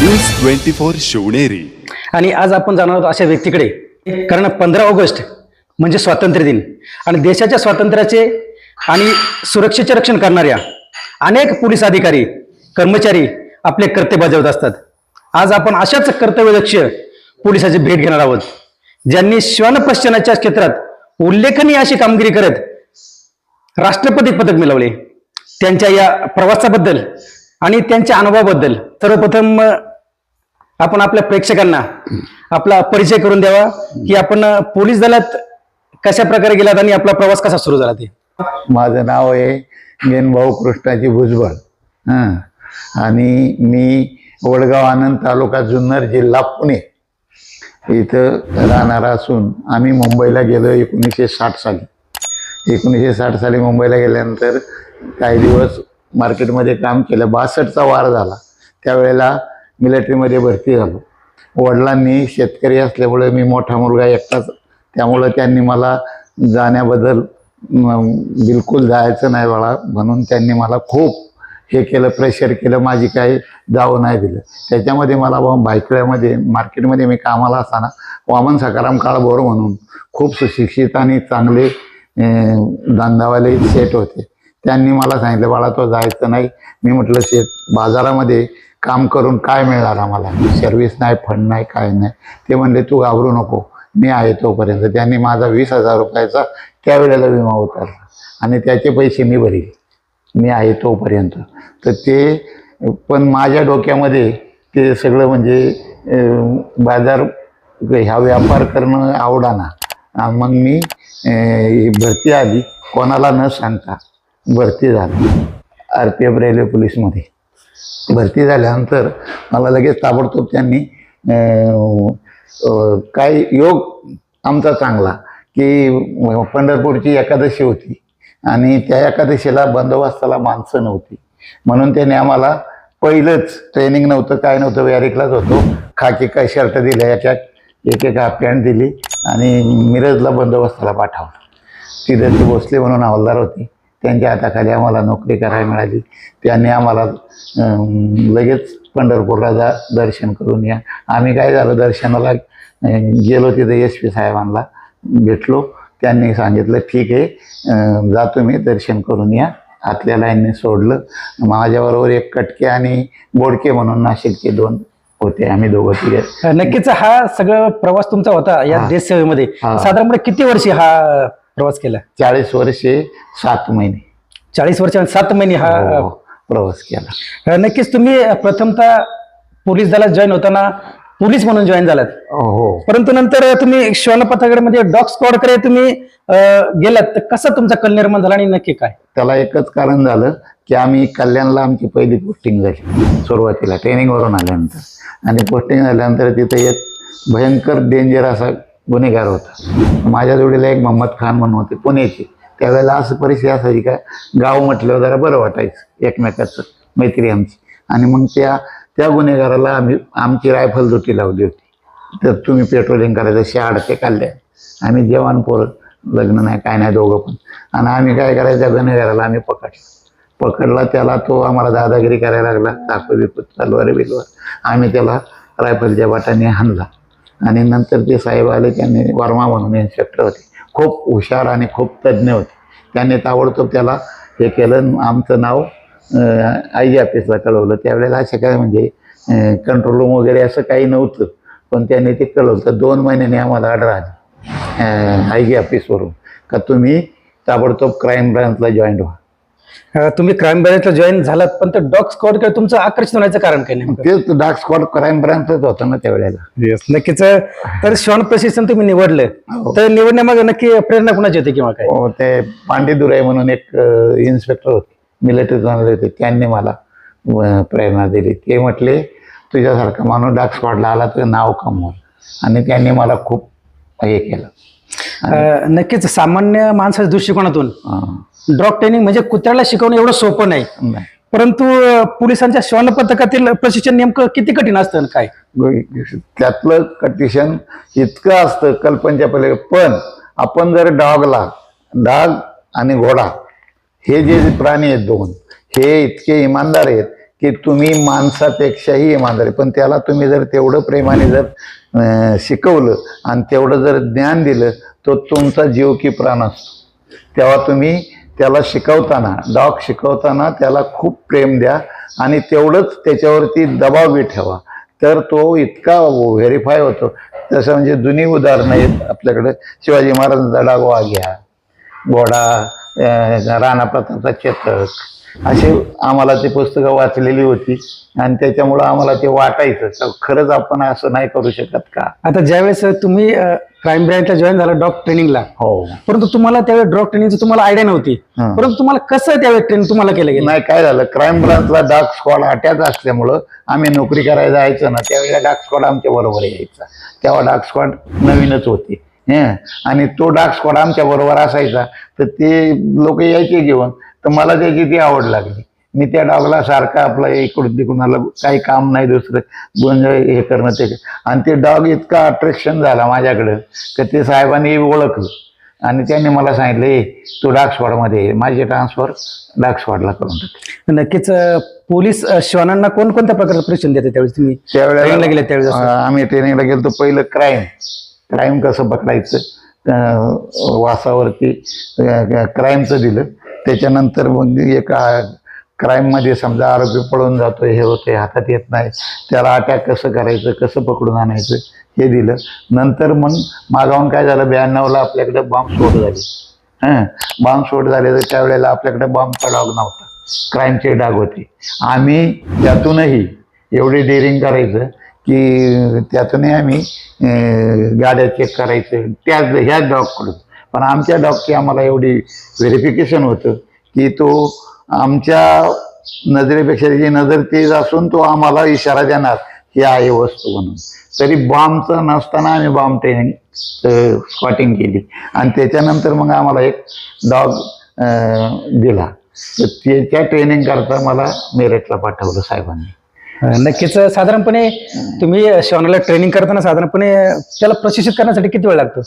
News 24 Shivneri. आणि आज आपण जाणार आहोत अशा व्यक्तीकडे, कारण 15 ऑगस्ट म्हणजे स्वातंत्र्य दिन आणि देशाच्या स्वातंत्र्याचे आणि सुरक्षेचे रक्षण करणाऱ्या अनेक पोलीस अधिकारी कर्मचारी आपले कर्तव्य बजावत असतात. आज आपण अशाच कर्तव्यदक्ष पोलिसाची भेट घेणार आहोत, ज्यांनी श्वानप्रदर्शनाच्या क्षेत्रात उल्लेखनीय अशी कामगिरी करत राष्ट्रपती पदक मिळवले. त्यांच्या या प्रवासाबद्दल आणि त्यांच्या अनुभवाबद्दल सर्वप्रथम आपण आपल्या प्रेक्षकांना आपला परिचय करून द्यावा, की आपण पोलीस दलात कशा प्रकारे गेलात आणि आपला प्रवास कसा सुरू झाला ते. माझं नाव आहे गेनभाऊ कृष्णाजी भुजबळ. आणि मी वडगाव आनंद तालुका जुन्नर जिल्हा पुणे इथं राहणार असून आम्ही मुंबईला गेलो 1960 साली. 1960 साली मुंबईला गेल्यानंतर काही दिवस मार्केटमध्ये काम केलं. 62चा वार झाला, त्यावेळेला मिलिटरीमध्ये भरती झालो. वडिलांनी शेतकरी असल्यामुळे मी मोठा मुलगा एकटाच, त्यामुळं त्यांनी मला जाण्याबद्दल बिलकुल जायचं नाही बाळा म्हणून त्यांनी मला खूप हे केलं, प्रेशर केलं, माझी काही जावं नाही दिलं. त्याच्यामध्ये मला भायखळ्यामध्ये मार्केटमध्ये मी कामाला असताना वामन सकाराम काळभोर म्हणून खूप सुशिक्षित आणि चांगले धंदावाले सेट होते. त्यांनी मला सांगितलं, बाळा तो जायचं नाही. मी म्हटलं, शेठ बाजारामध्ये काम करून काय मिळणार आम्हाला, सर्व्हिस नाही, फंड नाही, काय नाही. ते म्हणले, तू घाबरू नको, मी आहे तोपर्यंत. त्यांनी माझा 20,000 रुपयाचा त्यावेळेला विमा उतरला आणि त्याचे पैसे मी भरले, मी आहे तोपर्यंत. तर ते पण माझ्या डोक्यामध्ये ते सगळं म्हणजे बाजार ह्या व्यापार करणं आवडाना. मग मी भरती आली, कोणाला न सांगता भरती झाली. RPF रेल्वे पोलीसमध्ये भरती झाल्यानंतर मला लगेच ताबडतोब त्यांनी काय योग आमचा चांगला की पंढरपूरची एकादशी होती आणि त्या एकादशीला बंदोबस्ताला माणसं नव्हती, म्हणून त्याने आम्हाला पहिलंच ट्रेनिंग नव्हतं, काय नव्हतं, व्यारिकलाच होतो. खाकी काय शर्ट दिल्या, एक हाफ पॅन्ट दिली आणि मिरजला बंदोबस्ताला पाठवलं. तिथे ते भोसले म्हणून हवालदार होते, त्यांच्या हाताखाली आम्हाला नोकरी करायला मिळाली. त्यांनी आम्हाला लगेच पंढरपूरला दर्शन करून या. आम्ही काय झालं, दर्शनाला गेलो, तिथे SP साहेबांना भेटलो. त्यांनी सांगितलं, ठीक आहे, जातो मी, दर्शन करून या. आतल्या लाईनने सोडलं. माझ्याबरोबर एक कटके आणि बोडके म्हणून नाशिकचे 2 होते, आम्ही दोघं तिघे. नक्कीच हा सगळा प्रवास तुमचा होता या देश सेवेमध्ये. साधारणपणे किती वर्षे हा प्रवास केला? 40 वर्षे 7 महिने. 40 वर्ष आणि 7 महिने हा प्रवास केला. नक्कीच तुम्ही प्रथमतः पोलीस दलात जॉईन होताना पोलीस म्हणून जॉईन झालात. हो. परंतु नंतर तुम्ही श्वान पथकाकडे म्हणजे डॉग स्क्वॉडकडे तुम्ही गेलात, तर कसा तुमचा कल निर्माण झाला आणि नक्की काय? त्याला एकच कारण झालं की आम्ही कल्याणला आमची पहिली पोस्टिंग झाली सुरुवातीला ट्रेनिंगवरून आल्यानंतर. आणि पोस्टिंग झाल्यानंतर तिथे एक भयंकर डेंजर असा गुन्हेगार होता. माझ्या जोडीला एक मोहम्मद खान म्हणून होते पुण्याचे. त्यावेळेला असं परिस्थिती असायची का गाव म्हटल्यावर जरा बरं वाटायचं, एकमेकाचं मैत्री आमची. आणि मग त्या गुन्हेगाराला आमची रायफल दुटी लावली होती. तर तुम्ही पेट्रोलिंग करायचं, 6 काढल्या. आम्ही जवान पोरं, लग्न नाही काय नाही दोघं पण. आणि आम्ही काय करायचं, त्या गुन्हेगाराला आम्ही पकडला. त्याला तो आम्हाला दादागिरी करायला लागला, चाकू बिकू तलवार बिलवार. आम्ही त्याला रायफलच्या बाटाने हाणला. आणि नंतर ते साहेब आले, त्यांनी वर्मा म्हणून इन्स्पेक्टर होते, खूप हुशार आणि खूप तज्ज्ञ होते. त्यांनी ताबडतोब त्याला हे केलं. आमचं नाव IG ऑफिसला कळवलं. त्यावेळेला असं काय म्हणजे कंट्रोल रूम वगैरे असं काही नव्हतं, पण त्यांनी ते कळवलं. तर 2 महिन्याने आम्हाला ऑर्डर आली IG ऑफिसवरून का तुम्ही ताबडतोब क्राईम ब्रांचला जॉईन व्हा. तुम्ही क्राईम ब्रांचला जॉईन झालात, पण ते डॉग स्क्वॉडकडे तुमचं आकर्षण होण्याचं कारण काय नाही? तेच डॉग स्क्वॉड क्राईम ब्रांचच होतं ना त्यावेळेला. नक्कीच. तर श्वान प्रशिक्षण तुम्ही निवडलं, तर निवडण्यामागे नक्की प्रेरणा कुणाची होती किंवा काय? ते पांडेदुराई म्हणून एक इन्स्पेक्टर होते, मिलिटरी जाणारे होते, त्यांनी मला प्रेरणा दिली. ते म्हटले, तुझ्यासारखा माणूस डॉग स्क्वॉडला आला तुझं नाव कमवलं. आणि त्यांनी मला खूप हे केलं. नक्कीच सामान्य माणसाच्या दृष्टिकोनातून डॉग ट्रेनिंग म्हणजे कुत्र्याला शिकवणं एवढं सोपं नाही, परंतु पोलिसांच्या श्वान पथकातील प्रशिक्षण नेमकं किती कठीण असतं काय? त्यातलं कटिशन इतकं असतं कल्पनेच्या पहिले. पण आपण जर डाग आणि घोडा हे जे प्राणी आहेत 2, हे इतके इमानदार आहेत की तुम्ही माणसापेक्षाही इमानदार आहे. पण त्याला तुम्ही जर तेवढं प्रेमाने जर शिकवलं आणि तेवढं जर ज्ञान दिलं तो तुमचा जीव की प्राण असतो. तेव्हा तुम्ही त्याला शिकवताना डॉग शिकवताना त्याला खूप प्रेम द्या आणि तेवढंच त्याच्यावरती दबाव बी ठेवा, तर तो इतका व्हेरीफाय होतो. तसं म्हणजे जुनी उदाहरणं आहेत आपल्याकडे. शिवाजी महाराजांचा डागवा घ्या, घोडा, राणा प्रतापचा चेतक, असे आम्हाला ती पुस्तकं वाचलेली होती आणि त्याच्यामुळं आम्हाला ते वाटायचं तर खरंच आपण असं नाही करू शकत का. आता ज्यावेळेस तुम्ही क्राईम ब्रँचला जॉईन झाला डॉग ट्रेनिंगला, हो, परंतु तुम्हाला त्यावेळेस डॉग ट्रेनिंगची तुम्हाला आयडिया नव्हती, परंतु तुम्हाला कसं त्यावेळेस ट्रेनिंग तुम्हाला केलं गेलं? नाही, काय झालं, क्राईम ब्रांचला डॉग स्क्वॉड अटॅच असल्यामुळं आम्ही नोकरी करायला जायचं ना, त्यावेळेला डॉग स्क्वॉड आमच्या बरोबर यायचा. तेव्हा डॉग स्क्वॉड नवीनच होती आणि तो डॉग स्क्वॉड आमच्या बरोबर असायचा, तर ते लोक यायचे घेऊन. तर मला त्याची ती आवड लागली. मी त्या डॉगला सारखं आपलं इकडून तिकडून आलं, काही काम नाही दुसरं गुंज हे करणं ते, आणि ते डॉग इतका अट्रॅक्शन झाला माझ्याकडं तर ते साहेबांनी ओळखलं आणि त्यांनी मला सांगितलं, ए तू डॉग स्क्वॉडमध्ये, माझी ट्रान्सफर डॉग स्क्वॉडला करून टाक. नक्कीच. पोलीस श्वानांना कोणकोणत्या प्रकारचं प्रशिक्षण देते त्यावेळेस तुम्ही ट्रेनिंगला गेले त्यावेळेस? आम्ही ट्रेनिंगला गेलो तर पहिलं क्राईम कसं पकडायचं, वासावरती क्राईमचं दिलं. त्याच्यानंतर मग एक क्राईममध्ये समजा आरोपी पळून जातोय, हे होतंय, हातात येत नाही, त्याला अटॅक कसं करायचं, कसं पकडून आणायचं हे दिलं. नंतर मग मागावून काय झालं, 92ला आपल्याकडे बॉम्बस्फोट झाली. बॉम्बस्फोट झाले तर त्यावेळेला आपल्याकडे बॉम्बचा डॉग नव्हता, क्राईमचे डॉग होते. आम्ही त्यातूनही एवढी डेअरिंग करायचं की त्यातूनही आम्ही गाड्या चेक करायचं ह्याच डॉगकडून. पण आमच्या डॉगची आम्हाला एवढी व्हेरिफिकेशन होतं की तो आमच्या नजरेपेक्षा त्याची नजर तेज असून तो आम्हाला इशारा देणार ही आहे वस्तू म्हणून. तरी बॉम्बचं नसताना आम्ही बॉम्ब ट्रेनिंग स्पॉटिंग केली आणि त्याच्यानंतर मग आम्हाला एक डॉग दिला. तर त्याच्या ट्रेनिंग करता मला मेरठला पाठवलं साहेबांनी. नक्कीच. साधारणपणे तुम्ही श्वानाला ट्रेनिंग करताना साधारणपणे त्याला प्रशिक्षित करण्यासाठी किती वेळ लागतो?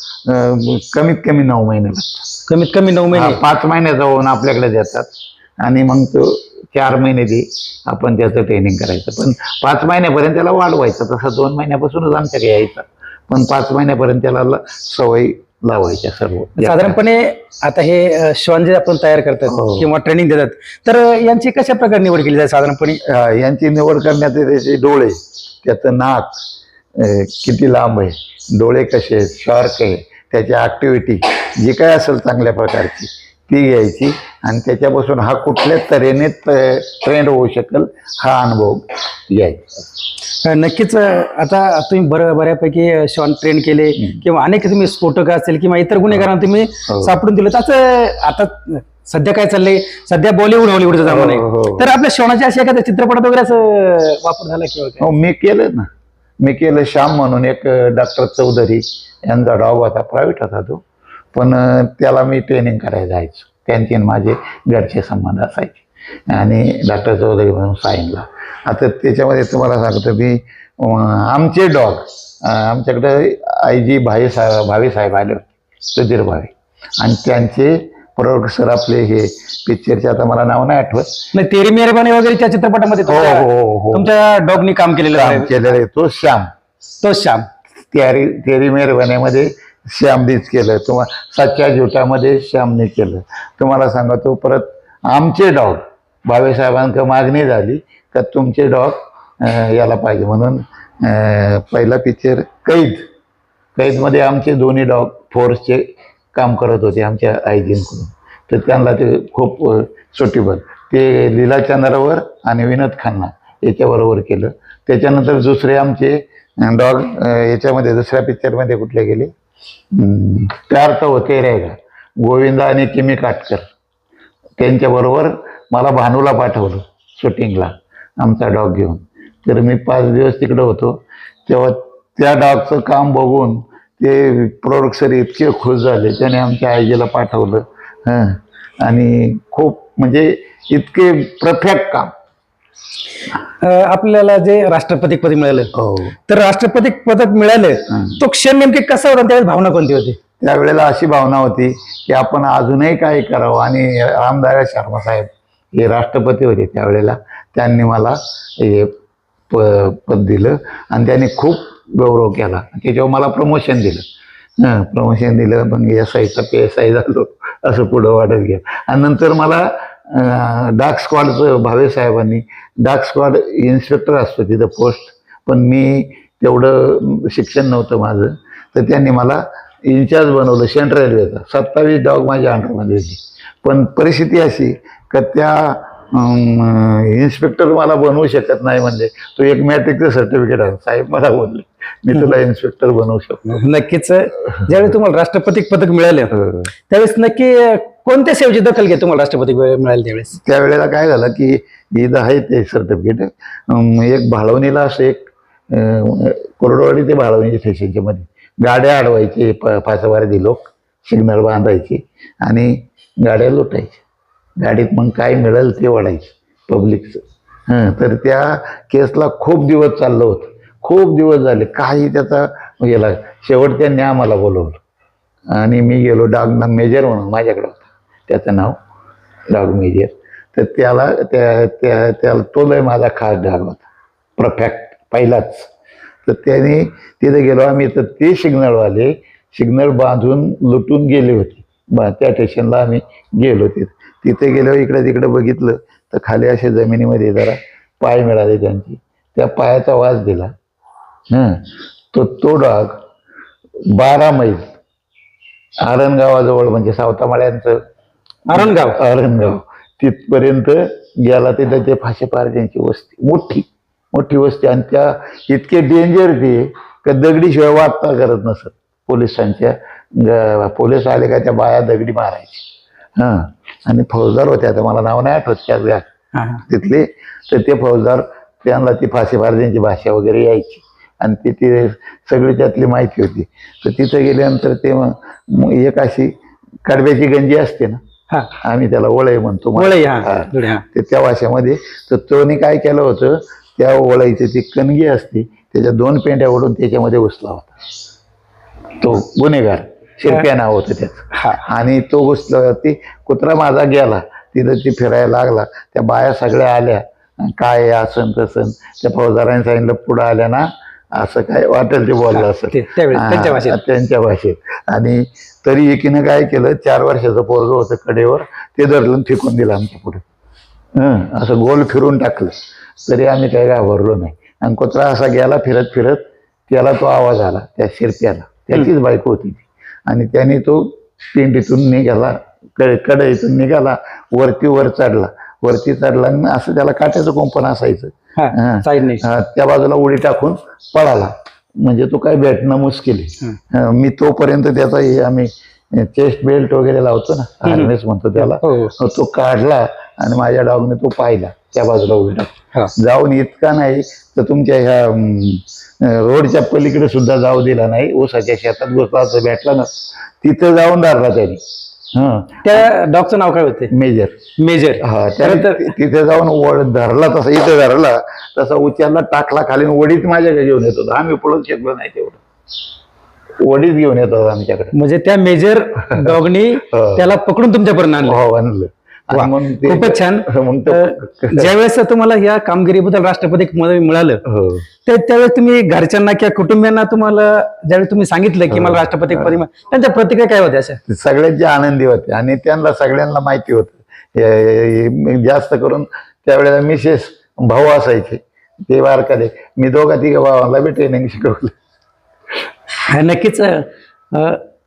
कमीत कमी 9 महिने लागतात. कमीत कमी 9 महिने. 5 महिन्याचा होऊन आपल्याकडे देतात आणि मग तो 4 महिने दे आपण त्याचं ट्रेनिंग करायचं. पण 5 महिन्यापर्यंत त्याला वाढवायचं. तसं 2 महिन्यापासूनच आमच्याकडे यायचं, पण 5 महिन्यापर्यंत त्याला सवय लावायच्या सर्व. साधारणपणे आता हे श्वान जे आपण तयार करतात किंवा ट्रेनिंग देतात, तर यांची कशा प्रकारे निवड केली जाते? साधारणपणे यांची निवड करण्याचे त्याचे डोळे, त्याचं नाक किती लांब आहे, डोळे कसे आहेत, शार्क आहे, त्याची ऍक्टिव्हिटी जी काय असेल चांगल्या प्रकारची ती घ्यायची आणि त्याच्यापासून हा कुठल्या तऱ्हेने ट्रेंड होऊ शकेल हा अनुभव घ्यायचा. नक्कीच. आता तुम्ही बऱ्यापैकी श्वान ट्रेन केले किंवा अनेक तुम्ही स्फोटक असेल किंवा इतर गुन्हेगारांना तुम्ही सापडून दिले. त्याचं आता सध्या काय चाललंय, सध्या बॉलिवूड हॉलिवूडचा जमाना आहे, तर आपल्या श्वानाच्या अशा एखाद्या चित्रपटात वगैरे असं वापर झाला किंवा? मी केलं ना, मी केलं. श्याम म्हणून एक डॉक्टर चौधरी यांचा डॉग होता, प्रायव्हेट होता तो, पण त्याला मी ट्रेनिंग करायला जायचो. त्यांचे माझे घरचे संबंध असायचे आणि डॉक्टर चौधरी म्हणून साईनला. आता त्याच्यामध्ये तुम्हाला सांगतो मी, आमचे डॉग आमच्याकडे IG भावी साहेब आले होते, सुधीर भावे, आणि त्यांचे प्रोडक्टर आपले हे पिक्चरचे आता मला नाव नाही आठवत. नाही, तेरी मेहरबानी वगैरे त्या चित्रपटामध्ये तुमच्या डॉगने काम केलेलं आहे. तो श्याम तेरी मेहरबानीमध्ये श्यामनीच केलं. तुम्हाला सच्च्या झुटामध्ये श्यामने केलं. तुम्हाला सांगतो परत आमचे डॉग भावेसाहेबांक मागणी झाली का तुमचे डॉग याला पाहिजे म्हणून पहिला पिक्चर कैदमध्ये आमचे दोन्ही डॉग फोर्सचे काम करत होते आमच्या आयजींकडून. तर त्यांना ते खूप सुटेबल, ते लीला चंद्रावर आणि विनोद खन्ना याच्याबरोबर केलं. त्याच्यानंतर दुसरे आमचे डॉग याच्यामध्ये दुसऱ्या पिक्चरमध्ये कुठले गेले, प्यार तो होते रहेगा, गोविंदा आणि किमी काटकर, त्यांच्याबरोबर मला भानूला पाठवलं शूटिंगला आमचा डॉग घेऊन. तर मी 5 दिवस तिकडे होतो. तेव्हा त्या डॉगचं काम बघून ते प्रोडक्टर इतके खुश झाले, त्याने आमच्या आईजीला पाठवलं आणि खूप म्हणजे इतके परफेक्ट काम. आपल्याला जे राष्ट्रपती पद मिळालं, तर राष्ट्रपती पदक मिळालं तो क्षण नेमके कसा होता, त्यावेळेस भावना कोणती होती? त्यावेळेला अशी भावना होती की आपण अजूनही काही करावं. आणि रामदास शर्मा साहेब हे राष्ट्रपती होते त्यावेळेला, त्यांनी मला हे पद दिलं आणि त्यांनी खूप गौरव केला. त्याच्यावर मला प्रमोशन दिलं. प्रमोशन दिलं, मग SIचा PSI झालो, असं पुढं वाढत गेलं. आणि नंतर मला डाक स्क्वॉडचं भावे साहेबांनी, डाक स्क्वॉड इन्स्पेक्टर असतो तिथं पोस्ट, पण मी तेवढं शिक्षण नव्हतं माझं, तर त्यांनी मला इन्चार्ज बनवलं सेंट्रल रेल्वेचा. 27 डॉग माझ्या अंडरमध्ये होती. पण परिस्थिती अशी का त्या इन्स्पेक्टर मला बनवू शकत नाही म्हणजे, तो एक मॅट्रिकचं सर्टिफिकेट आहे. साहेब मला बोलले मी तुला इन्स्पेक्टर बनवू शकतो. नक्कीच ज्यावेळी तुम्हाला राष्ट्रपती पदक मिळालं त्यावेळेस नक्की कोणत्या सेवेची दखल घ्या तुम्हाला राष्ट्रपती मिळाले त्यावेळेस? त्यावेळेला काय झालं की इथं आहे ते सर्टिफिकेट, एक भाळवणीला असं एक कोरडवाडी ते भाळवणी स्टेशनच्या मध्ये गाड्या अडवायचे, फासावारदी लोक सिग्नल बांधायचे आणि गाड्या लुटायचे. गाडीत मग काय मिळेल ते वाढायचे पब्लिकचं. तर त्या केसला खूप दिवस चाललं होतं, खूप दिवस झाले, काही त्याचा गेला. शेवट त्यांनी आम्हाला बोलवलं आणि मी गेलो. डाग मेजर म्हणून माझ्याकडे होता, त्याचं नाव डाग मेजर. तर त्याला तो लय माझा खास डाग होता, परफेक्ट पहिलाच. तर त्याने तिथे गेलो आम्ही, तर ते सिग्नलवाले सिग्नल बांधून लुटून गेले होते. त्या स्टेशनला आम्ही गेलो. तिथे गेलो, इकडे तिकडे बघितलं तर खाली असे जमिनीमध्ये जरा पाय मिळाले त्यांची. त्या पायाचा वास दिला. तो डाग 12 मैल आरणगावाजवळ, म्हणजे सावतामाळ्यांचं आरणगाव तिथपर्यंत गेला. तिथं ते फाशेपारच्यांची वस्ती, मोठी मोठी वस्ती. आणि त्या इतके डेंजर ते का दगडीशिवाय वाटता करत नसत. पोलीस आले का त्या बाया दगडी मारायची. आणि फौजदार होते, आता मला नाव नाही आठवत त्या तिथले. तर ते फौजदार, त्यांना ती फाशीपारच्यांची भाषा वगैरे यायची आणि तिथे सगळी त्यातली माहिती होती. तर तिथं गेल्यानंतर ते एक अशी कडब्याची गंजी असते ना, आम्ही त्याला वळई म्हणतो, ते त्या भाषेमध्ये. तर तोने काय केलं होतं, त्या वळईची ती कणगी असते त्याच्या 2 पेंड्या ओढून त्याच्यामध्ये घुसला होता. तो गुन्हेगार शिरप्या नाव होतं त्याचं. आणि तो घुसल्यावरती कुत्रा माझा गेला, तिथं ती फिरायला लागला. त्या बाया सगळ्या आल्या, काय असं तसं. त्या फौजदारांनी सांगितलं पुढं आल्या ना, असं काय वाटेल ते बोललं असं त्यांच्या भाषेत. आणि तरी एकीनं काय केलं, 4 वर्षाचं पोरगं होतं कडेवर, ते धरलं फेकून दिलं आमच्या पुढे. असं गोल फिरून टाकलं, तरी आम्ही काही घाबरलो नाही. आणि कुत्रा असा गेला फिरत फिरत, त्याला तो आवाज आला, त्या शिरप्याला, त्याचीच बायको होती ती. आणि त्याने तो पिंडीतून निघाला, कढईतून निघाला, वर चढला आणि असं त्याला काट्याचं कुंपण असायचं, त्या बाजूला उडी टाकून पळाला. म्हणजे तो काय भेटणं मुश्किल आहे. मी तोपर्यंत त्याचा आम्ही चेस्ट बेल्ट वगैरे लावतो ना, हार्नेस म्हणतो त्याला, तो काढला आणि माझ्या डॉगने तो पाहिला, त्या बाजूला उडी टाकून जाऊन. इतका नाही तर तुमच्या ह्या रोडच्या पलीकडे सुद्धा जाऊ दिला नाही. ऊसाच्या शेतात घुसला, भेटला ना, तिथं जाऊन धरला त्यांनी. त्या डॉगचं नाव काय होते? मेजर. तिथे जाऊन धरला, तसा इथं धरला, तसा उचलला, टाकला खाली, वडीत माझ्याकडे घेऊन येत होता. आम्ही पुढं शकलो नाही तेवढं, वडीत घेऊन येत होता आमच्याकडे. म्हणजे त्या मेजर डॉगनी त्याला पकडून तुमच्यापर्यंत आणलं. खूपच छान. ज्यावेळेस तुम्हाला या कामगिरीबद्दल राष्ट्रपती मिळालं, त्यावेळेस तुम्ही घरच्यांना किंवा कुटुंबियांना तुम्हाला ज्यावेळेस तुम्ही सांगितलं की मला राष्ट्रपती पद, त्यांच्या प्रतिक्रिया काय होत्या? अशा सगळ्यांचे आनंदी होते आणि त्यांना सगळ्यांना माहिती होतं. जास्त करून त्यावेळेला मिसेस भाऊ असायचे, ते बारकाले. मी 2-3 भावांना बी ट्रेनिंग शिकवलं. नक्कीच.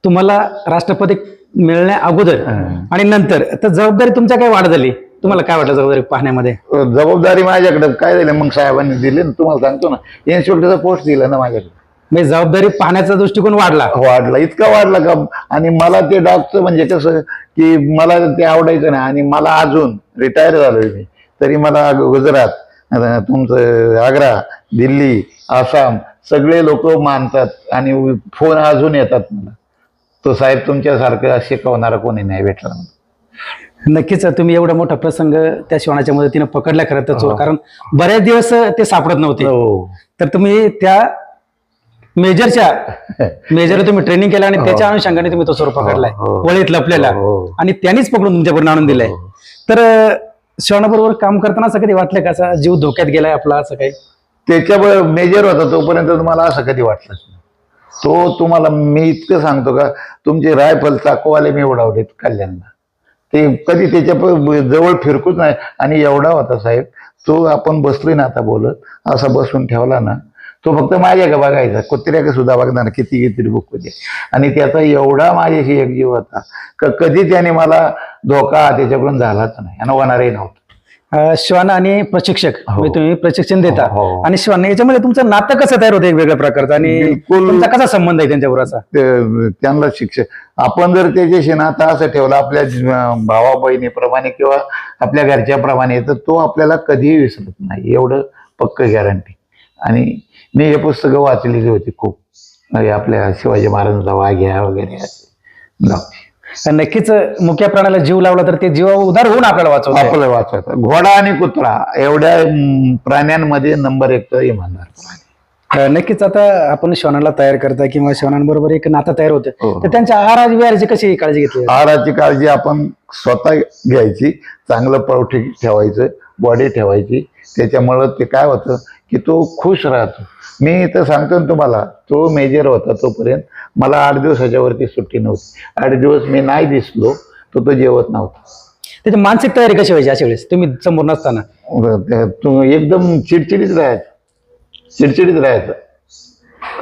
तुम्हाला राष्ट्रपती मिळण्या अगोदर आणि नंतर तर जबाबदारी तुमच्या काय वाढ झाली? तुम्हाला काय वाटलं जबाबदारी पाहण्यामध्ये? जबाबदारी माझ्याकडे काय दिली मग साहेबांनी दिली ना, तुम्हाला सांगतो ना, इन्स्पेक्टरचा पोस्ट दिला ना माझ्याकडे. म्हणजे जबाबदारी पाहण्याचा दृष्टिकोन वाढला, इतका वाढला का. आणि मला ते डॉगचं म्हणजे कसं की मला ते आवडायचं नाही. आणि मला अजून रिटायर झालोय मी, तरी मला गुजरात, तुमचं आग्रा, दिल्ली, आसाम सगळे लोक मानतात आणि फोन अजून येतात मला, तो साहेब तुमच्यासारखं शिकवणारा कोणी नाही भेटला. नक्कीच. तुम्ही एवढा मोठा प्रसंग त्या श्वानाच्या मदतीने पकडला खरं तर चोर, कारण बऱ्याच दिवस ते सापडत नव्हते. तर तुम्ही त्या मेजर तुम्ही ट्रेनिंग केलं आणि त्याच्या अनुषंगाने तुम्ही तो चोर पकडलाय, वळीत लपलेला, आणि त्यांनीच पकडून तुमच्यापर्यंत आणून दिलाय. तर श्वानाबरोबर काम करताना असं कधी वाटलं का असा जीव धोक्यात गेलाय आपला असं काही? त्याच्या मेजर होता तोपर्यंत तुम्हाला असं कधी वाटलंच नाही. तो तुम्हाला मी इतकं सांगतो का, तुमचे रायफल चाकूवाले मी उडवलेत कल्याणला, ते कधी त्याच्या जवळ फिरकूच नाही. आणि एवढा होता साहेब, तो आपण बसलोय ना आता बोलत, असा बसून ठेवला ना, तो फक्त माझ्या का बघायचा, कुत्र्याका सुद्धा बघणार किती किती बुक होते. आणि त्याचा एवढा माझ्याशी एकजीव होता का कधी त्याने मला धोका त्याच्याकडून झालाच नाही आणि होणारही नव्हतं. श्वान आणि प्रशिक्षक म्हणजे तुम्ही प्रशिक्षण देता हो, हो. आणि श्वान याच्यामध्ये तुमचं नातं कसं तयार होतं एक वेगळ्या प्रकारचं आणि बिलकुल. तुमचा कसा संबंध आहे त्यांच्याबरोबर असा? त्यांना शिक्षक आपण जर त्याच्याशी नातं असं ठेवलं आपल्या भावा बहिणीप्रमाणे किंवा आपल्या घरच्याप्रमाणे, तर तो आपल्याला कधीही विसरत नाही, एवढं पक्क गॅरंटी. आणि मी हे पुस्तकं वाचलेली होती खूप, आपल्या शिवाजी महाराजांचा वाघ्या वगैरे असे. नक्कीच मुख्य प्राण्याला जीव लावला तर ते जीव उधार होऊन आपल्याला वाचवतो. आपलं वाचवायचं. घोडा आणि कुत्रा एवढ्या प्राण्यांमध्ये नंबर 1 इमानदार प्राणी. नक्कीच. आता आपण श्वानाला तयार करता किंवा श्वानांबरोबर एक नातं तयार होतं, हो. तर त्यांच्या आहार विहाराची कशी काळजी घेतली? आहाराची काळजी आपण स्वतः घ्यायची, चांगलं पौष्टिक ठेवायचं, बॉडी ठेवायची. त्याच्यामुळं ते काय होतं की तो खुश राहतो. मी तर सांगतो ना तुम्हाला, तो मेजर होता तोपर्यंत मला 8 दिवसाच्या वरती सुट्टी नव्हती. 8 दिवस मी नाही दिसलो तो जेवत नव्हता. त्याची मानसिक तयारी कशी व्हायची अशा वेळेस तुम्ही समोर नसताना? तो एकदम चिडचिडीत राहायचं.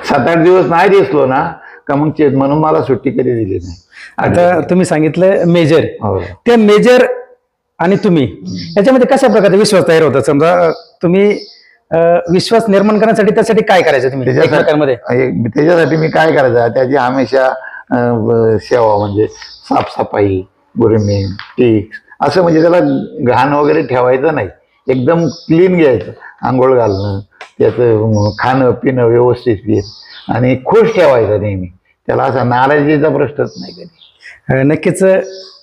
7-8 दिवस नाही दिसलो ना का मग म्हणून मला सुट्टी कधी दिली नाही. आता तुम्ही सांगितलं मेजर, हो. त्या मेजर आणि तुम्ही याच्यामध्ये कशा प्रकारचा विश्वास तयार होता? समजा तुम्ही विश्वास निर्माण करण्यासाठी त्यासाठी काय करायचं तुम्ही त्याच्यासाठी मी काय करायचं, त्याची हमेशा सेवा म्हणजे साफसफाई, ग्रूमिंग, टिक्स असं, म्हणजे त्याला घाण वगैरे ठेवायचं नाही, एकदम क्लीन घ्यायचं. आंघोळ घालणं, त्याचं खाणं पिणं व्यवस्थित आणि खुश ठेवायचं नेहमी. त्याला असा नाराजीचा प्रश्नच नाही कधी. नक्कीच.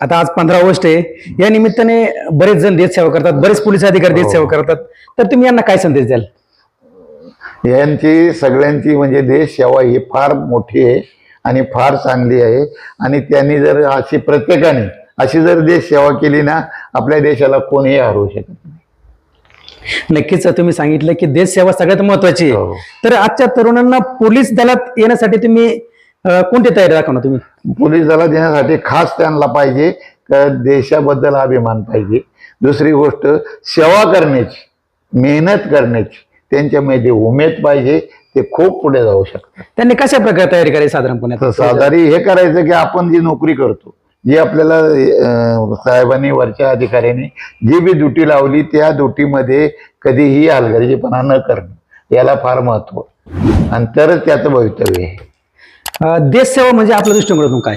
आता आज 15 ऑगस्ट आहे, या निमित्ताने बरेच जण देश सेवा करतात, बरेच पोलीस अधिकारी देश सेवा करतात, तर तुम्ही यांना काय संदेश द्याल? यांची सगळ्यांची म्हणजे देश सेवा ही फार मोठी आहे आणि फार चांगली आहे. आणि त्यांनी जर अशी प्रत्येकाने अशी जर देश सेवा केली ना, आपल्या देशाला कोणीही हरवू शकत नाही. नक्कीच. तुम्ही सांगितलं की देश सेवा सगळ्यात महत्वाची आहे. हो. तर आजच्या तरुणांना पोलीस दलात येण्यासाठी तुम्ही कोणती तयारी दाखवणार तुम्ही? पोलीस दलात येण्यासाठी खास त्यांना पाहिजे का देशाबद्दल अभिमान पाहिजे. दुसरी गोष्ट, सेवा करण्याची, मेहनत करण्याची त्यांच्यामध्ये उमेद पाहिजे. ते खूप पुढे जाऊ शकतात. त्यांनी कशा प्रकारे तयारी करायची साधारणपणे? साधारण हे करायचं की आपण जी नोकरी करतो, जी आपल्याला साहेबांनी वरच्या अधिकाऱ्यांनी जी बी ड्युटी लावली, त्या ड्युटीमध्ये कधीही हलगर्जीपणा न करणं, याला फार महत्व, आणि तरच त्याचं भवितव्य आहे. देश सेवा म्हणजे आपल्या दृष्टिकोनातून काय?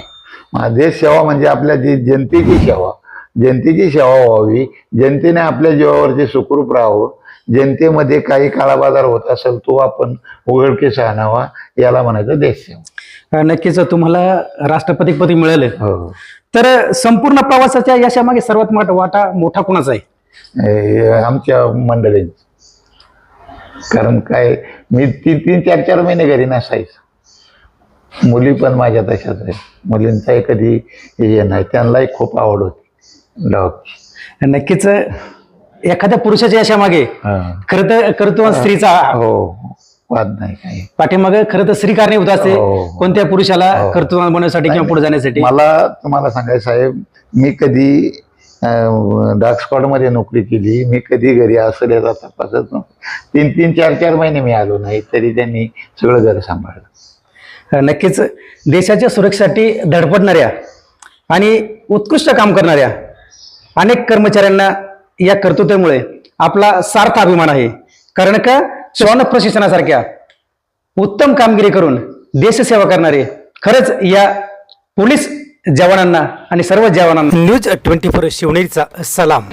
देश सेवा म्हणजे आपल्या जी जनतेची सेवा व्हावी, जनतेने आपल्या जीवावरती सुखरूप राहावं, जनतेमध्ये काही काळाबाजार होत असेल तो आपण उघडकीस आणावा, याला म्हणायचं देश सेवा. नक्कीच. तुम्हाला राष्ट्रपती पद मिळालं, हो. तर संपूर्ण प्रवासाच्या यशामागे सर्वात मोठा वाटा कोणाचा आहे? आमच्या मंडळींच. कारण काय, मी 3-4 महिने घरी नसायचं. मुली पण माझ्या तशाच आहे, मुलींचाही कधी हे नाही, त्यांनाही खूप आवड होती डॉग. नक्कीच. एखाद्या पुरुषाच्या यशामागे खरं तर कर्तृत्व स्त्रीचा वाद नाही काही. पाठीमागे खरं तर स्त्री कारणीभूत असते कोणत्या पुरुषाला कर्तृत्व बनवण्यासाठी किंवा पुढे जाण्यासाठी. मला तुम्हाला सांगायचं साहेब, मी कधी डार्क स्क्वॉड मध्ये नोकरी केली, मी कधी घरी असं याचा तपासत नव्हतं. 3-4 महिने मी आलो नाही, तरी त्यांनी सगळं घर सांभाळलं. नक्कीच. देशाच्या सुरक्षेसाठी धडपडणाऱ्या आणि उत्कृष्ट काम करणाऱ्या अनेक कर्मचाऱ्यांना या कर्तृत्वामुळे आपला सार्थ अभिमान आहे. कारण का श्वान प्रशिक्षणासारख्या उत्तम कामगिरी करून देशसेवा करणारे खरंच या पोलीस जवानांना आणि सर्व जवानांना न्यूज 24 शिवनेरीचा सलाम.